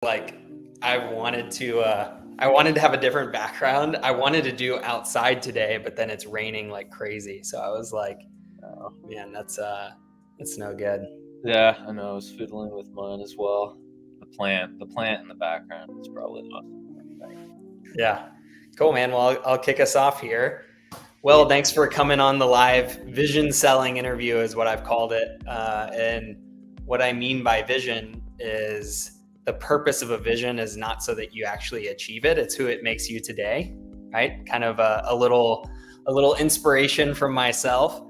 like I wanted to have a different background. I wanted to do outside today, but then it's raining like crazy. So I was like, oh man, that's no good. Yeah, I know. I was fiddling with mine as well. The plant in the background is probably the most important thing. Yeah. Cool, man. Well, I'll kick us off here. Well, thanks for coming on the live vision selling interview is what I've called it. And what I mean by vision is the purpose of a vision is not so that you actually achieve it. It's who it makes you today, right? Kind of a little inspiration from myself.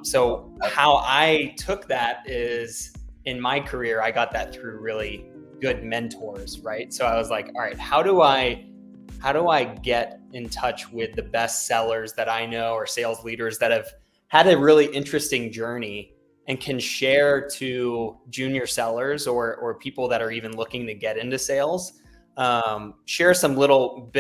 So how I took that is in my career, I got that through really good mentors, right? So I was like, all right, how do I get in touch with the best sellers that I know or sales leaders that have had a really interesting journey and can share to junior sellers or people that are even looking to get into sales, share some little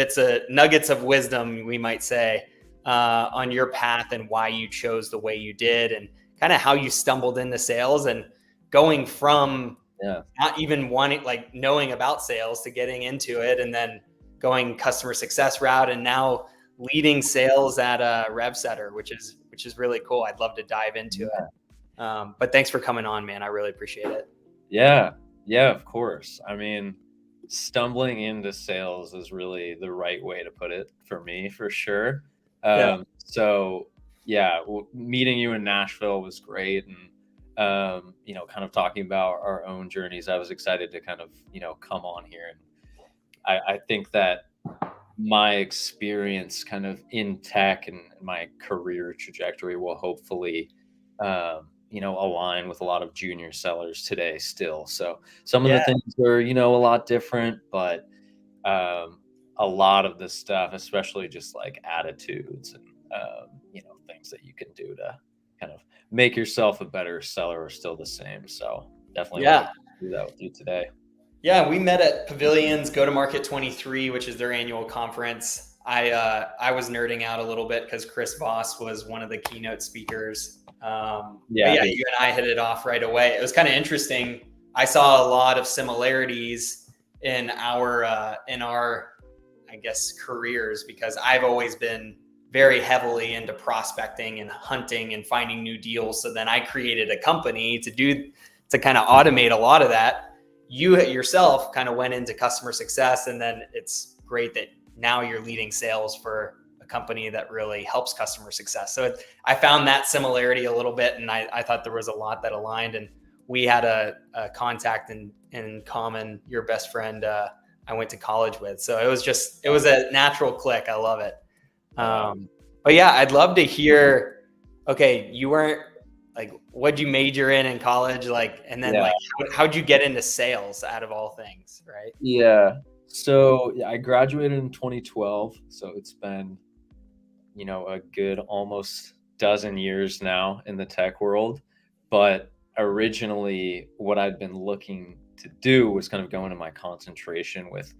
nuggets of wisdom, we might say, on your path and why you chose the way you did and kind of how you stumbled into sales and going from not even wanting, like knowing about sales to getting into it and then going customer success route and now leading sales at RevSetter, which is really cool. I'd love to dive into it. But thanks for coming on, man. I really appreciate it. Yeah, of course. I mean, stumbling into sales is really the right way to put it for me, for sure. So yeah, meeting you in Nashville was great. And, kind of talking about our own journeys, I was excited to kind of, come on here. And I think that my experience kind of in tech and my career trajectory will hopefully, align with a lot of junior sellers today still. So some of the things are, a lot different, but a lot of the stuff, especially just like attitudes and, things that you can do to kind of make yourself a better seller are still the same. So definitely want to do that with you today. Yeah, we met at Pavilions Go to Market 23, which is their annual conference. I was nerding out a little bit because Chris Voss was one of the keynote speakers. You and I hit it off right away. It was kind of interesting. I saw a lot of similarities in our I guess careers because I've always been very heavily into prospecting and hunting and finding new deals. So then I created a company to kind of automate a lot of that. You yourself kind of went into customer success, and then it's great that now you're leading sales for a company that really helps customer success. So I found that similarity a little bit, and I thought there was a lot that aligned, and we had a contact in common, your best friend I went to college with. So it was a natural click. I love it. But yeah, I'd love to hear, okay, you weren't, like, what'd you major in college? Like, and then like, how'd you get into sales out of all things, right? Yeah. So I graduated in 2012. So it's been, a good almost dozen years now in the tech world. But originally what I'd been looking to do was kind of go into my concentration with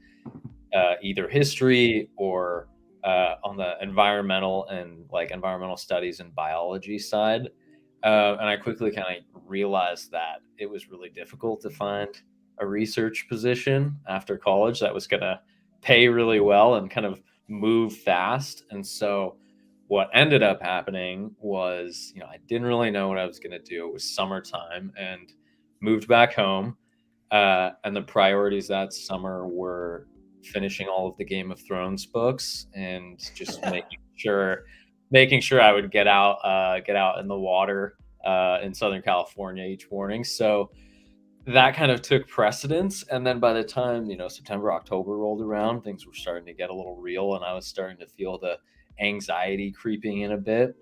either history or on the environmental studies and biology side. And I quickly kind of realized that it was really difficult to find a research position after college that was going to pay really well and kind of move fast. And so what ended up happening was, I didn't really know what I was going to do. It was summertime and moved back home. And the priorities that summer were finishing all of the Game of Thrones books and just making sure I would get out in the water in Southern California each morning. So that kind of took precedence. And then by the time, September, October rolled around, things were starting to get a little real and I was starting to feel the anxiety creeping in a bit.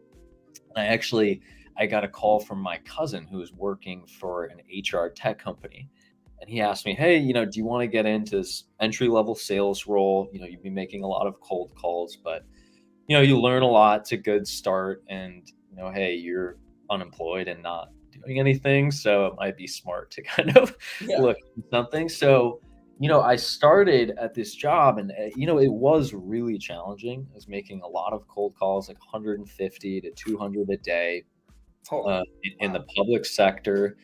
And I got a call from my cousin who was working for an HR tech company. And he asked me, hey, do you want to get into this entry-level sales role? You'd be making a lot of cold calls, but, you learn a lot. It's a good start. And, hey, you're unemployed and not doing anything. So it might be smart to kind of look at something. So, I started at this job and, it was really challenging. I was making a lot of cold calls, like 150 to 200 a day in the public sector.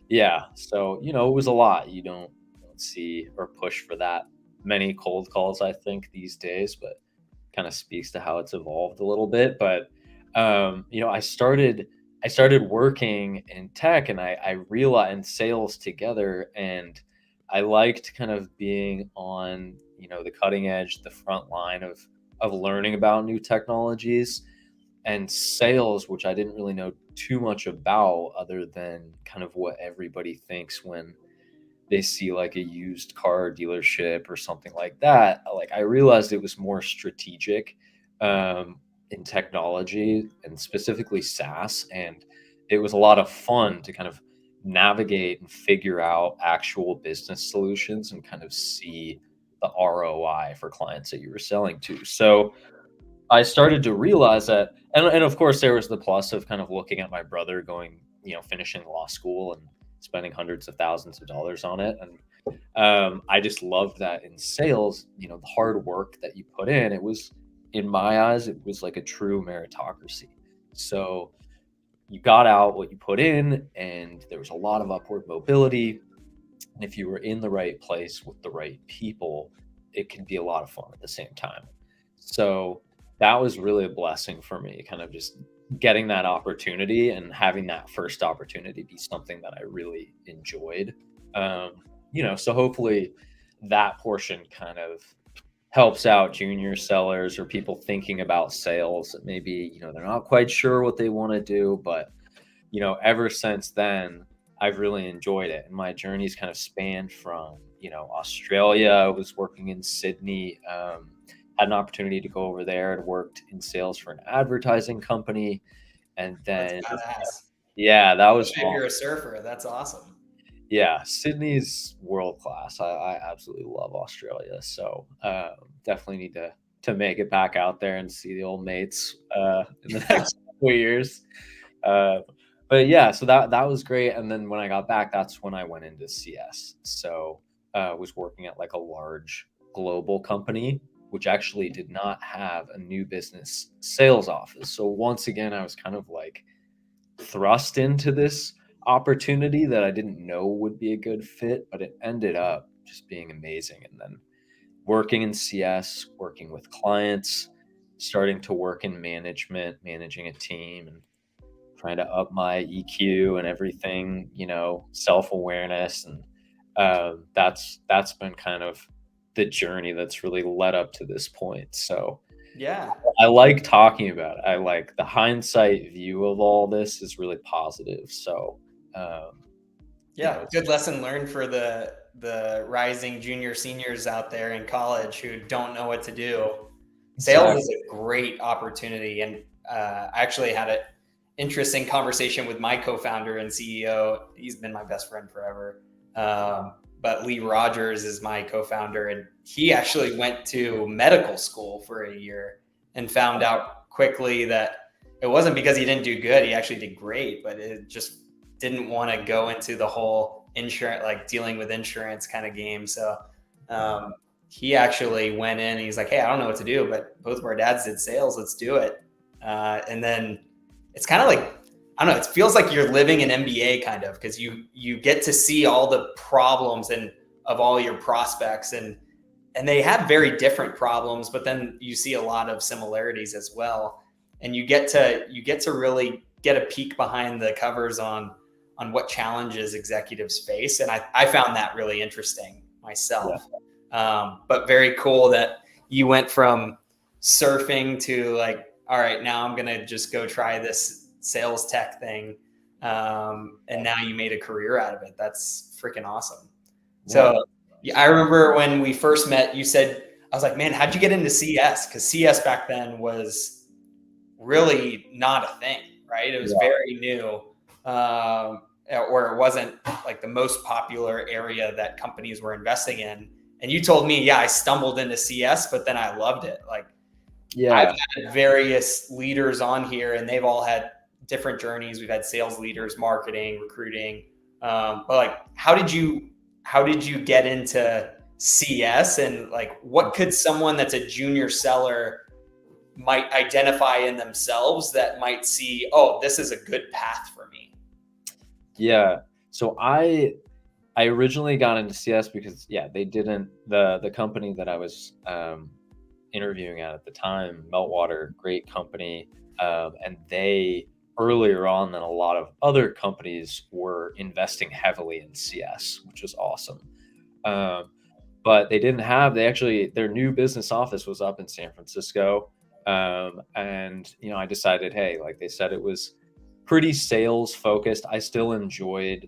Yeah. So, it was a lot. You don't don't see or push for that many cold calls, I think, these days, but kind of speaks to how it's evolved a little bit. But I started working in tech, and I realized in sales together, and I liked kind of being on, the cutting edge, the front line of learning about new technologies and sales, which I didn't really know too much about other than kind of what everybody thinks when they see like a used car dealership or something like that. Like, I realized it was more strategic in technology, and specifically SaaS. And it was a lot of fun to kind of navigate and figure out actual business solutions and kind of see the ROI for clients that you were selling to. So I started to realize that, and of course there was the plus of kind of looking at my brother going, finishing law school and spending hundreds of thousands of dollars on it. And I just loved that in sales, the hard work that you put in, it was, in my eyes, it was like a true meritocracy. So you got out what you put in, and there was a lot of upward mobility. And if you were in the right place with the right people, it can be a lot of fun at the same time. So that was really a blessing for me, kind of just getting that opportunity and having that first opportunity be something that I really enjoyed. So hopefully that portion kind of helps out junior sellers or people thinking about sales that maybe, they're not quite sure what they want to do, but, ever since then, I've really enjoyed it. And my journey's kind of spanned from, Australia. I was working in Sydney, had an opportunity to go over there and worked in sales for an advertising company. And then, That's badass. yeah, that was If you're a surfer, that's awesome. Yeah, Sydney's world class. I absolutely love Australia. So definitely need to make it back out there and see the old mates in the next couple of years. But yeah, so that was great. And then when I got back, that's when I went into CS. So was working at like a large global company, which actually did not have a new business sales office. So once again, I was kind of like thrust into this opportunity that I didn't know would be a good fit, but it ended up just being amazing. And then working in CS, working with clients, starting to work in management, managing a team, and trying to up my EQ and everything, self-awareness. And that's been kind of the journey that's really led up to this point. So yeah, I like talking about it. I like the hindsight view of all this is really positive. So good lesson learned for the rising junior seniors out there in college who don't know what to do. Sales is a great opportunity. And I actually had an interesting conversation with my co-founder and CEO. He's been my best friend forever. But Lee Rogers is my co-founder, and he actually went to medical school for a year and found out quickly that it wasn't because he didn't do good. He actually did great, but it just didn't want to go into the whole insurance, like dealing with insurance kind of game. So he actually went in and he's like, hey, I don't know what to do, but both of our dads did sales. Let's do it. And then it's kind of like, I don't know, it feels like you're living an MBA kind of, because you get to see all the problems and of all your prospects, and they have very different problems, but then you see a lot of similarities as well. And you get to really get a peek behind the covers on what challenges executives face. And I found that really interesting myself. Yeah. But very cool that you went from surfing to like, all right, now I'm going to just go try this sales tech thing. And now you made a career out of it. That's freaking awesome. Yeah. So I remember when we first met, you said, I was like, man, how'd you get into CS? Because CS back then was really not a thing, right? It was very new, or it wasn't like the most popular area that companies were investing in. And you told me, yeah, I stumbled into CS, but then I loved it. Like, I've had various leaders on here and they've all had different journeys. We've had sales leaders, marketing, recruiting. But like, how did you get into CS, and like, what could someone that's a junior seller might identify in themselves that might see, oh, this is a good path for me? Yeah. So I I originally got into CS because they didn't, the company that I was interviewing at the time, Meltwater, great company, and they earlier on than a lot of other companies were investing heavily in CS, which was awesome. But they didn't have, their new business office was up in San Francisco. And, I decided, hey, like they said, it was pretty sales focused. I still enjoyed,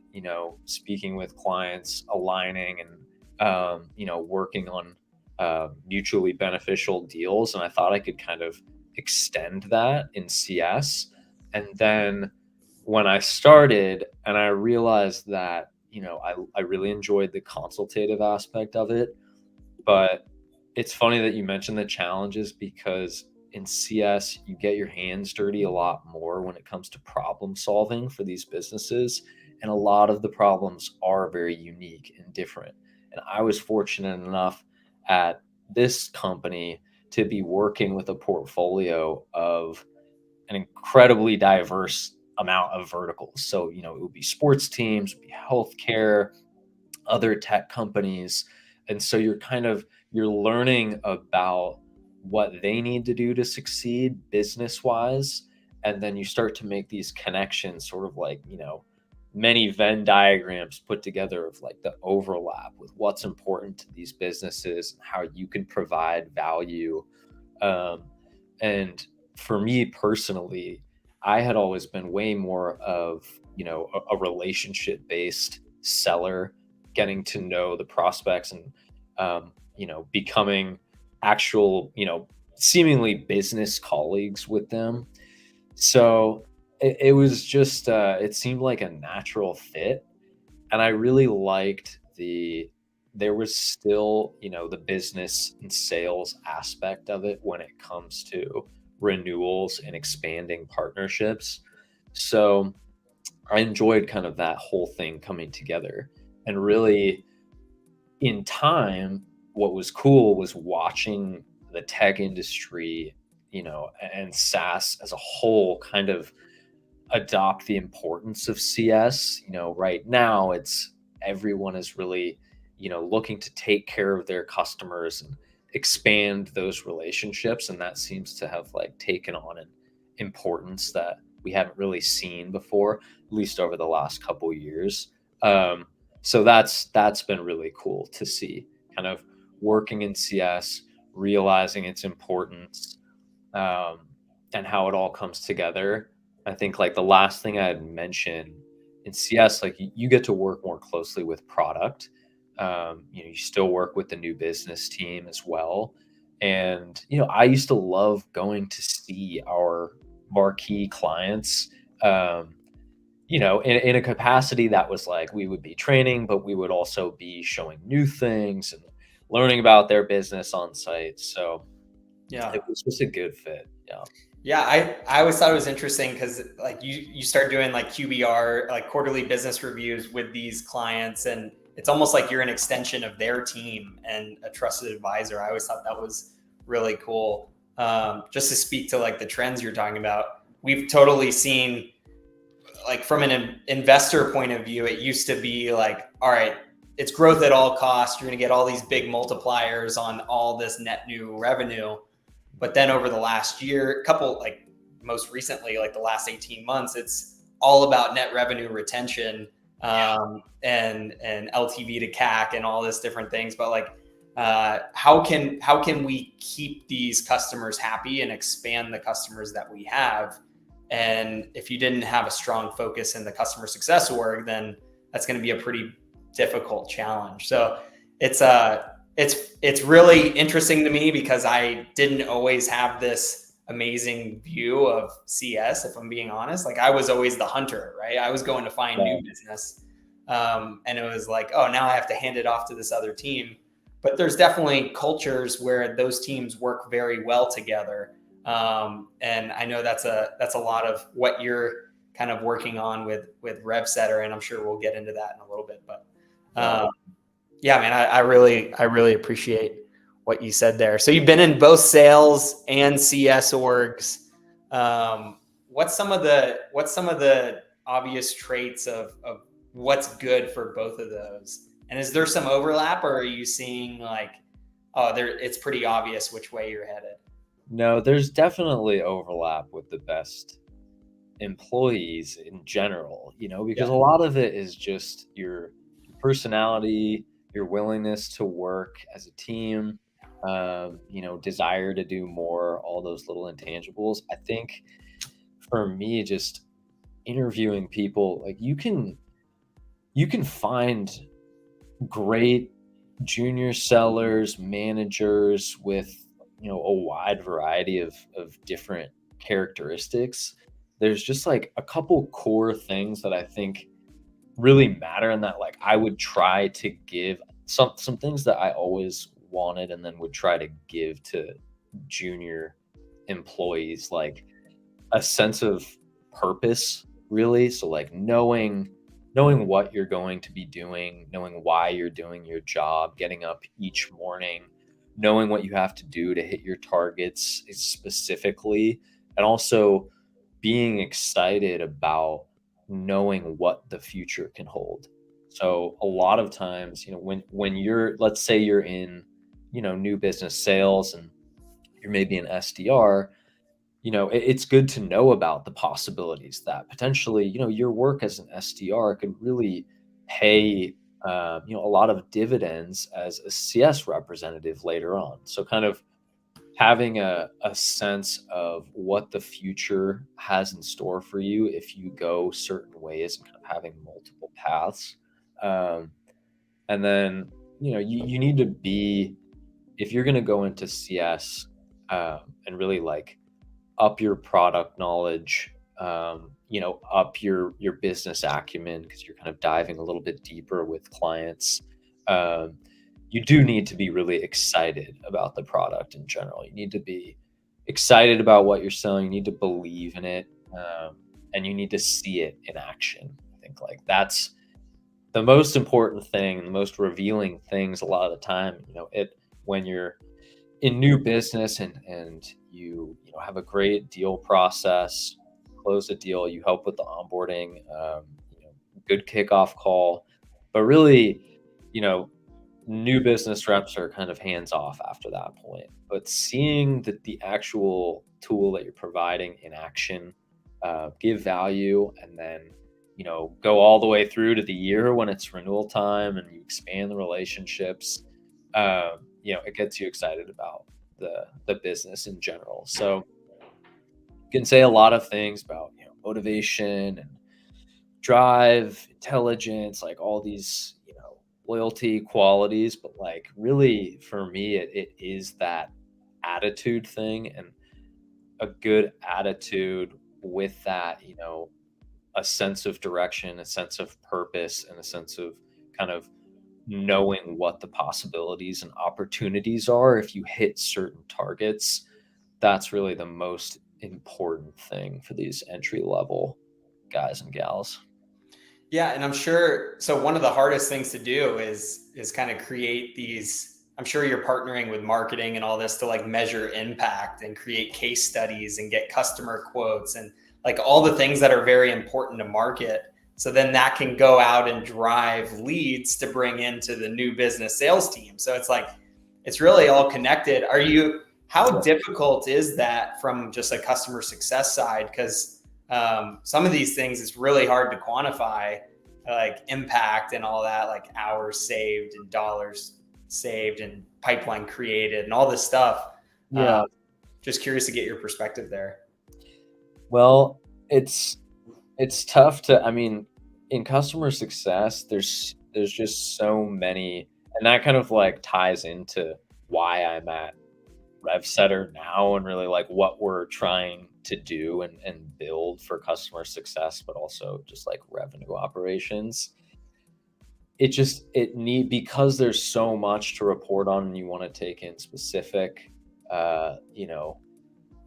speaking with clients, aligning and, working on mutually beneficial deals. And I thought I could kind of extend that in CS. And then when I started and I realized that, I really enjoyed the consultative aspect of it. But it's funny that you mentioned the challenges, because in CS, you get your hands dirty a lot more when it comes to problem solving for these businesses. And a lot of the problems are very unique and different. And I was fortunate enough at this company to be working with a portfolio of an incredibly diverse amount of verticals. So, it would be sports teams, it would be healthcare, other tech companies. And so you're learning about what they need to do to succeed business wise. And then you start to make these connections, sort of like, many Venn diagrams put together of like the overlap with what's important to these businesses and how you can provide value. And for me personally, I had always been way more of, a relationship based seller, getting to know the prospects and, becoming actual, seemingly business colleagues with them. So it was just, it seemed like a natural fit. And I really liked there was still, the business and sales aspect of it when it comes to renewals and expanding partnerships. So I enjoyed kind of that whole thing coming together. And really, in time, what was cool was watching the tech industry, and SaaS as a whole kind of adopt the importance of CS. Right now it's everyone is really, looking to take care of their customers and expand those relationships. And that seems to have like taken on an importance that we haven't really seen before, at least over the last couple of years. So that's been really cool to see, kind of working in CS, realizing its importance, and how it all comes together. I think like the last thing I'd mention in CS, like you get to work more closely with product. You still work with the new business team as well. And, I used to love going to see our marquee clients, in a capacity that was like, we would be training, but we would also be showing new things and learning about their business on site. So yeah, it was just a good fit. Yeah. Yeah, I always thought it was interesting because like you start doing like QBR, like quarterly business reviews with these clients, and it's almost like you're an extension of their team and a trusted advisor. I always thought that was really cool. Just to speak to like the trends you're talking about, we've totally seen, like from an investor point of view, it used to be like, all right, it's growth at all costs. You're going to get all these big multipliers on all this net new revenue. But then over the last year, like most recently, like the last 18 months, it's all about net revenue retention, and LTV to CAC and all this different things. But like, how can we keep these customers happy and expand the customers that we have? And if you didn't have a strong focus in the customer success org, then that's going to be a pretty difficult challenge. So it's really interesting to me because I didn't always have this amazing view of CS, if I'm being honest. Like I was always the hunter, right? I was going to find new business. And it was like, oh, now I have to hand it off to this other team. But there's definitely cultures where those teams work very well together. And I know that's a lot of what you're kind of working on with RevSetter, and I'm sure we'll get into that in a little bit. But yeah, man, I really appreciate what you said there. So you've been in both sales and CS orgs. What's some of the obvious traits of what's good for both of those? And is there some overlap, or are you seeing like, oh, it's pretty obvious which way you're headed? No, there's definitely overlap with the best employees in general, because a lot of it is just your personality, your willingness to work as a team, desire to do more, all those little intangibles. I think for me, just interviewing people, like you can find great junior sellers, managers with a wide variety of different characteristics. There's just like a couple core things that I think really matter, and that like I would try to give some things that I always wanted and then would try to give to junior employees, like a sense of purpose, really. So like knowing what you're going to be doing, knowing why you're doing your job, getting up each morning, knowing what you have to do to hit your targets specifically, and also being excited about knowing what the future can hold. So a lot of times, when you're, let's say you're in, new business sales and you're maybe an SDR, it's good to know about the possibilities that potentially, your work as an SDR could really pay, a lot of dividends as a CS representative later on. So kind of having a sense of what the future has in store for you if you go certain ways, and kind of having multiple paths. Um, and then, you need to be, if you're going to go into CS, and really like up your product knowledge, up your business acumen, because you're kind of diving a little bit deeper with clients. You do need to be really excited about the product in general. You need to be excited about what you're selling. You need to believe in it, and you need to see it in action. I think like that's the most important thing, the most revealing things a lot of the time. When you're in new business and you have a great deal process, close a deal, you help with the onboarding, good kickoff call, but really, new business reps are kind of hands off after that point. But seeing the actual tool that you're providing in action, give value, and then go all the way through to the year when it's renewal time and you expand the relationships, it gets you excited about the business in general. So you can say a lot of things about motivation and drive, intelligence, like all these loyalty qualities, but like really for me it is that attitude thing, and a good attitude with that, a sense of direction, a sense of purpose, and a sense of kind of knowing what the possibilities and opportunities are if you hit certain targets. That's really the most important thing for these entry level guys and gals. Yeah, and I'm sure, so one of the hardest things to do is kind of create these, I'm sure you're partnering with marketing and all this to like measure impact and create case studies and get customer quotes and like all the things that are very important to market. So then that can go out and drive leads to bring into the new business sales team. So it's like, it's really all connected. How difficult is that from just a customer success side? Because some of these things is really hard to quantify, like impact and all that, like hours saved and dollars saved and pipeline created and all this stuff. Yeah. Just curious to get your perspective there. Well, it's tough to, in customer success, there's just so many, and that kind of like ties into why I'm at RevSetter now, and really like what we're trying to do and build for customer success, but also just like revenue operations. Because there's so much to report on, and you want to take in specific,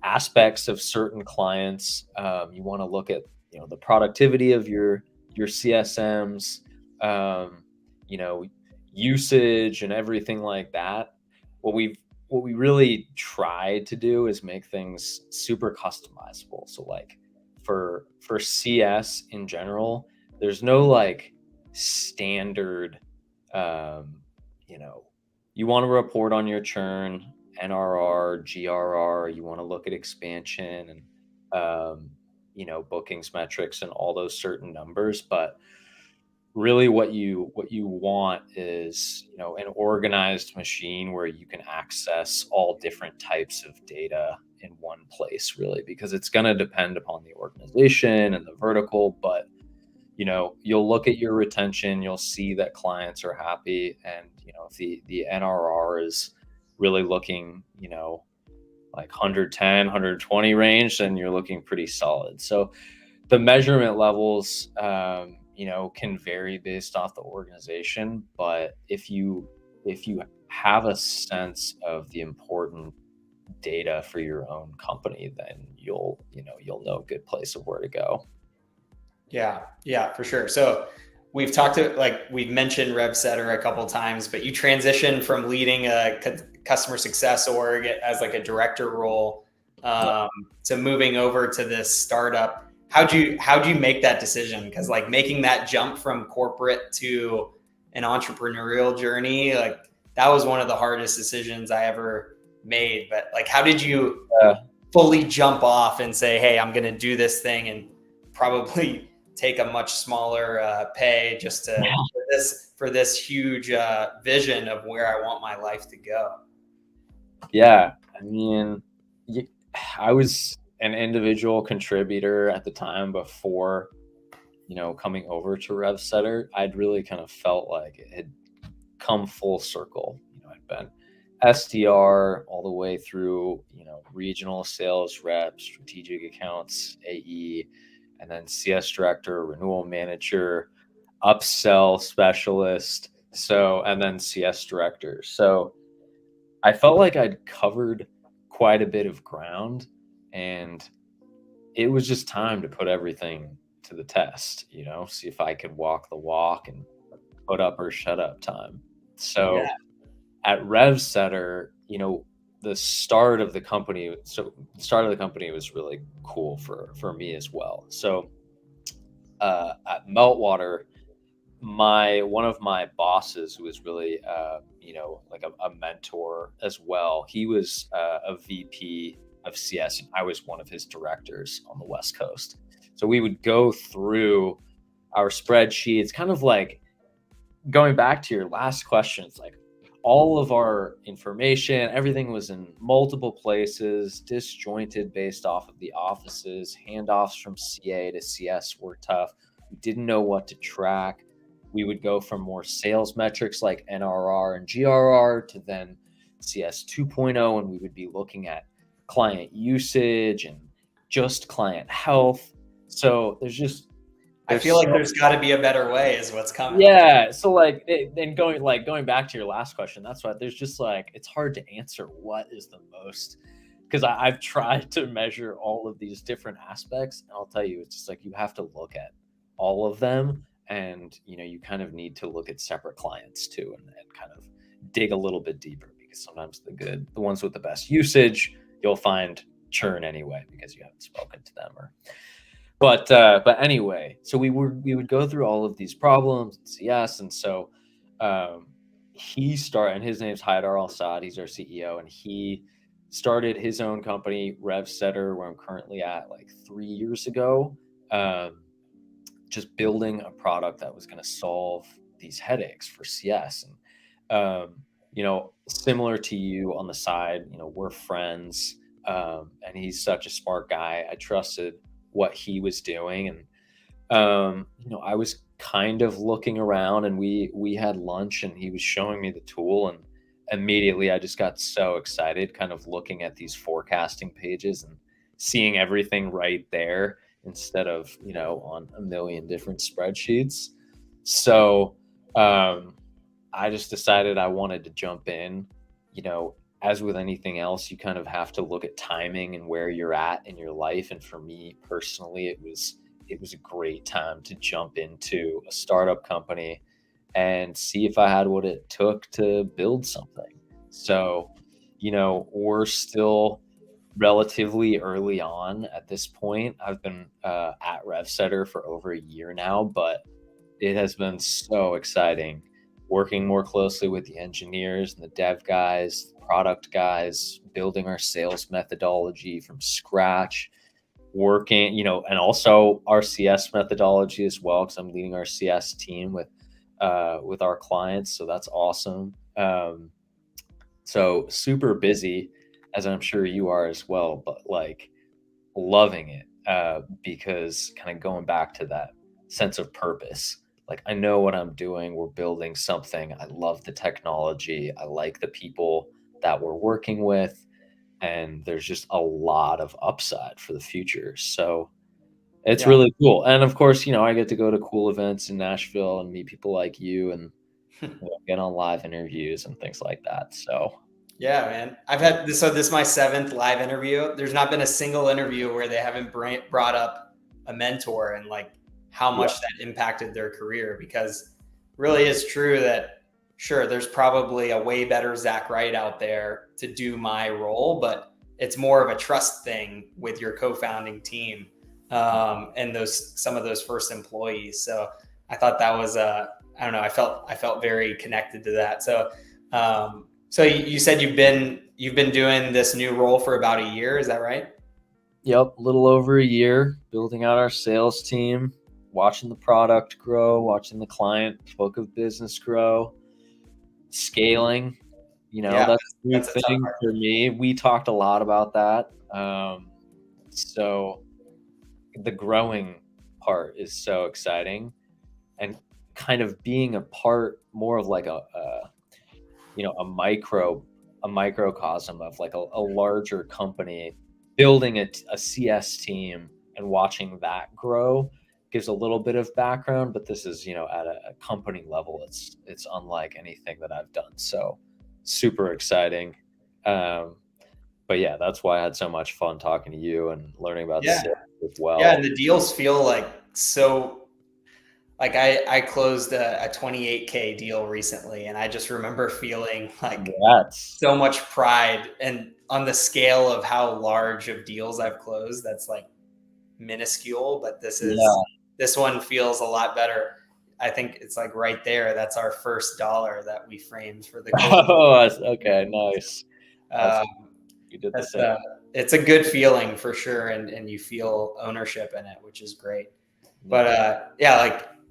aspects of certain clients. You want to look at, the productivity of your CSMs, usage and everything like that. What we really tried to do is make things super customizable. So like for CS in general, there's no like standard, you know, you want to report on your churn, NRR, GRR, you want to look at expansion and, you know, bookings metrics and all those certain numbers. But really what you want is, you know, an organized machine where you can access all different types of data in one place, really, because it's going to depend upon the organization and the vertical. But you know, you'll look at your retention, you'll see that clients are happy, and you know, if the NRR is really looking, you know, like 110 120 range, then you're looking pretty solid. So the measurement levels, you know, can vary based off the organization, but if you have a sense of the important data for your own company, then you'll know a good place of where to go. Yeah, for sure. So we've we've mentioned RevSetter a couple of times, but you transitioned from leading a customer success org as like a director role to moving over to this startup. How'd you make that decision? Because like making that jump from corporate to an entrepreneurial journey, like that was one of the hardest decisions I ever made. But like, how did you fully jump off and say, hey, I'm going to do this thing and probably take a much smaller pay just for this huge vision of where I want my life to go? Yeah, I mean, I was an individual contributor at the time before, you know, coming over to RevSetter. I'd really kind of felt like it had come full circle. You know, I'd been SDR all the way through, you know, regional sales rep, strategic accounts, AE, and then CS director, renewal manager, upsell specialist, and then CS director. So I felt like I'd covered quite a bit of ground, and it was just time to put everything to the test, you know, see if I could walk the walk and put up or shut up time. So at RevSetter, you know, the start of the company was really cool for me as well. So at Meltwater, one of my bosses, who was really you know, like a mentor as well, he was a VP of CS, and I was one of his directors on the West Coast. So we would go through our spreadsheets, kind of like going back to your last question. It's like all of our information, everything was in multiple places, disjointed based off of the offices. Handoffs from CA to CS were tough. We didn't know what to track. We would go from more sales metrics like NRR and GRR to then CS 2.0, and we would be looking at client usage and just client health. So I feel like there's got to be a better way is what's coming. Yeah. So going back to your last question, that's why there's just like, it's hard to answer what is the most, because I've tried to measure all of these different aspects, and I'll tell you, it's just like you have to look at all of them, and you know, you kind of need to look at separate clients too, and kind of dig a little bit deeper, because sometimes the ones with the best usage, you'll find churn anyway because you haven't spoken to them. But anyway, so we would go through all of these problems in CS, and so and his name's Haidar Al-Saad. He's our CEO, and he started his own company, RevSetter, where I'm currently at, like 3 years ago, just building a product that was going to solve these headaches for CS. And you know, similar to you on the side, you know, we're friends, and he's such a smart guy. I trusted what he was doing, and you know, I was kind of looking around, and we had lunch, and he was showing me the tool, and immediately I just got so excited, kind of looking at these forecasting pages and seeing everything right there instead of, you know, on a million different spreadsheets. So I just decided I wanted to jump in. You know, as with anything else, you kind of have to look at timing and where you're at in your life. And for me personally, it was a great time to jump into a startup company and see if I had what it took to build something. So, you know, we're still relatively early on at this point. I've been at RevSetter for over a year now, but it has been so exciting working more closely with the engineers and the dev guys, product guys, building our sales methodology from scratch, working, and also our CS methodology as well, because I'm leading our CS team with our clients. So that's awesome. So super busy, as I'm sure you are as well, but like loving it, because kind of going back to that sense of purpose. Like, I know what I'm doing. We're building something. I love the technology. I like the people that we're working with. And there's just a lot of upside for the future. So it's really cool. And of course, I get to go to cool events in Nashville and meet people like you and get on live interviews and things like that. So Yeah, man. I've had this. So this is my 7th live interview. There's not been a single interview where they haven't brought up a mentor and like how much that impacted their career, because really is true that sure, there's probably a way better Zach Wright out there to do my role, but it's more of a trust thing with your co-founding team, and some of those first employees. So I thought that was I don't know. I felt very connected to that. So you said you've been doing this new role for about a year, is that right? Yep, a little over a year, building out our sales team, watching the product grow, watching the client book of business grow, scaling. That's a new thing for me. We talked a lot about that. So the growing part is so exciting, and kind of being a part more of like a microcosm of like a larger company, building a CS team and watching that grow gives a little bit of background, but this is, at a company level, it's unlike anything that I've done. So super exciting. But yeah, that's why I had so much fun talking to you and learning about sales as well. Yeah, and the deals feel like so. Like I closed a 28K deal recently, and I just remember feeling like so much pride, and on the scale of how large of deals I've closed, that's like minuscule, but this one feels a lot better. I think it's like right there. That's our first dollar that we framed for the. Oh, okay, nice. You did the same. It's a good feeling for sure, and you feel ownership in it, which is great. But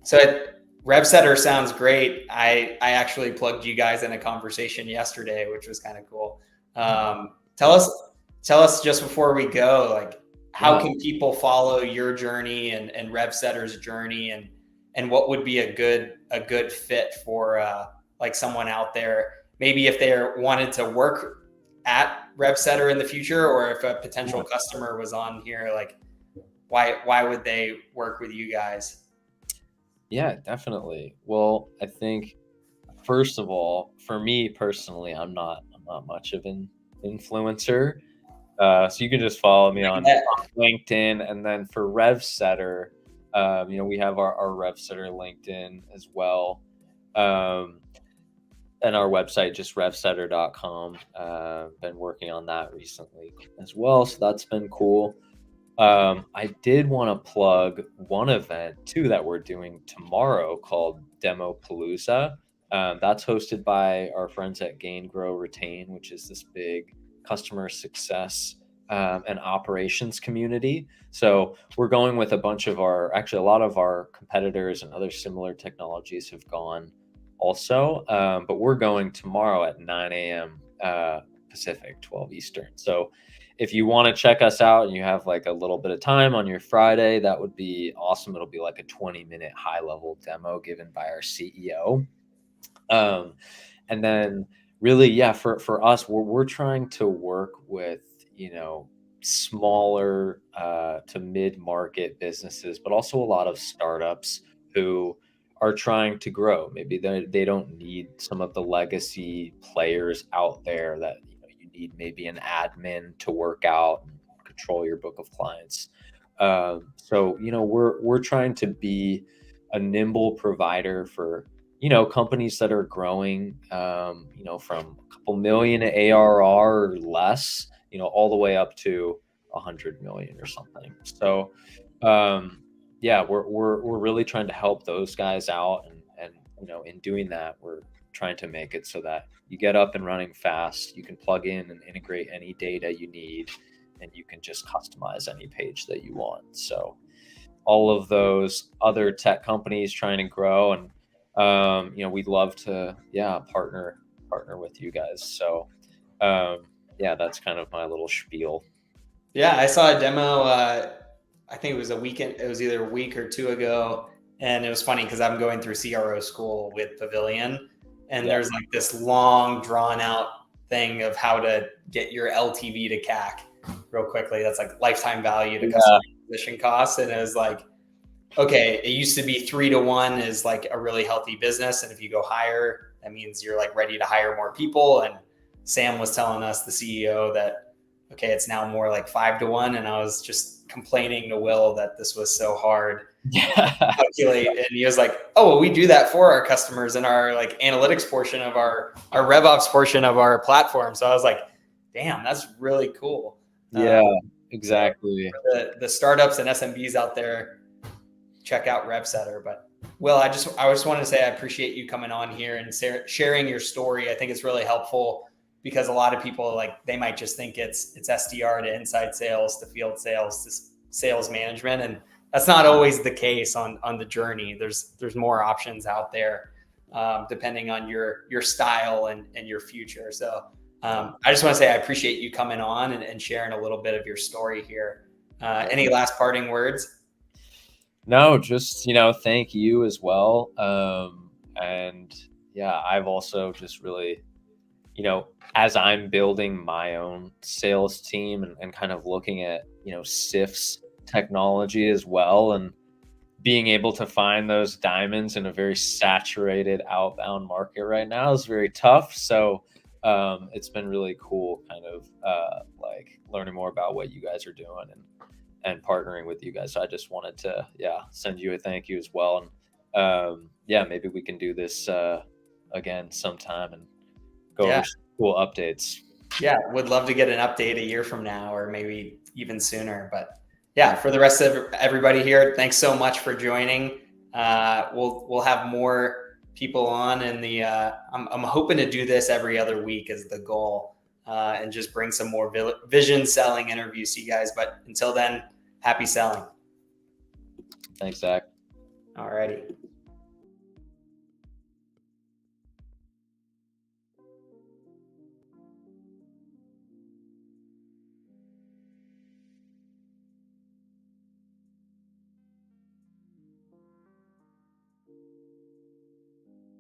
so RevSetter sounds great. I actually plugged you guys in a conversation yesterday, which was kind of cool. Tell us just before we go, like, how can people follow your journey and RevSetter's journey, and what would be a good fit for like someone out there, maybe if they wanted to work at RevSetter in the future, or if a potential customer was on here, like why would they work with you guys? Yeah, definitely. Well, I think first of all, for me personally, I'm not much of an influencer. So you can just follow me on LinkedIn, and then for RevSetter, we have our RevSetter LinkedIn as well, and our website, just RevSetter.com. Been working on that recently as well, so that's been cool. I did want to plug one event too that we're doing tomorrow called Demo Palooza. That's hosted by our friends at Gain, Grow, Retain, which is this big customer success and operations community. So we're going with a lot of our competitors and other similar technologies have gone also, but we're going tomorrow at 9 a.m. Pacific, 12 Eastern. So if you want to check us out and you have like a little bit of time on your Friday, that would be awesome. It'll be like a 20-minute high-level demo given by our CEO. And then really, for us, we're trying to work with, smaller to mid-market businesses, but also a lot of startups who are trying to grow. Maybe they don't need some of the legacy players out there that you need maybe an admin to work out and control your book of clients. So we're trying to be a nimble provider for companies that are growing, from a couple million ARR or less, all the way up to 100 million or something. So yeah, we're really trying to help those guys out, and in doing that, we're trying to make it so that you get up and running fast, you can plug in and integrate any data you need, and you can just customize any page that you want. So all of those other tech companies trying to grow, and we'd love to partner with you guys. So that's kind of my little spiel. Yeah, I saw a demo. I think it was a weekend. It was either a week or two ago, and it was funny because I'm going through CRO school with Pavilion, and there's like this long, drawn out thing of how to get your LTV to CAC real quickly. That's like lifetime value to customer acquisition costs, and it was like, okay, it used to be 3-to-1 is like a really healthy business, and if you go higher, that means you're like ready to hire more people. And Sam was telling us, the CEO, that okay, it's now more like 5-to-1, and I was just complaining to Will that this was so hard to calculate, and he was like, "Oh, well, we do that for our customers in our like analytics portion of our RevOps portion of our platform." So I was like, "Damn, that's really cool." Yeah, exactly. So the startups and SMBs out there, check out RevSetter. But Will, I just wanted to say I appreciate you coming on here and sharing your story. I think it's really helpful because a lot of people, like, they might just think it's SDR to inside sales to field sales to sales management, and that's not always the case on the journey. There's more options out there, depending on your style and your future. So I just want to say I appreciate you coming on and sharing a little bit of your story here. Any last parting words? No, just, thank you as well. And yeah, I've also just really, as I'm building my own sales team and kind of looking at, SIF's technology as well, and being able to find those diamonds in a very saturated outbound market right now is very tough. So it's been really cool kind of like learning more about what you guys are doing and partnering with you guys. So I just wanted to, send you a thank you as well. And maybe we can do this again sometime and go over some cool updates. Yeah, would love to get an update a year from now, or maybe even sooner. But yeah, for the rest of everybody here, thanks so much for joining. We'll have more people on, and I'm hoping to do this every other week is the goal, and just bring some more vision selling interviews to you guys. But until then, happy selling. Thanks, Zach. All righty.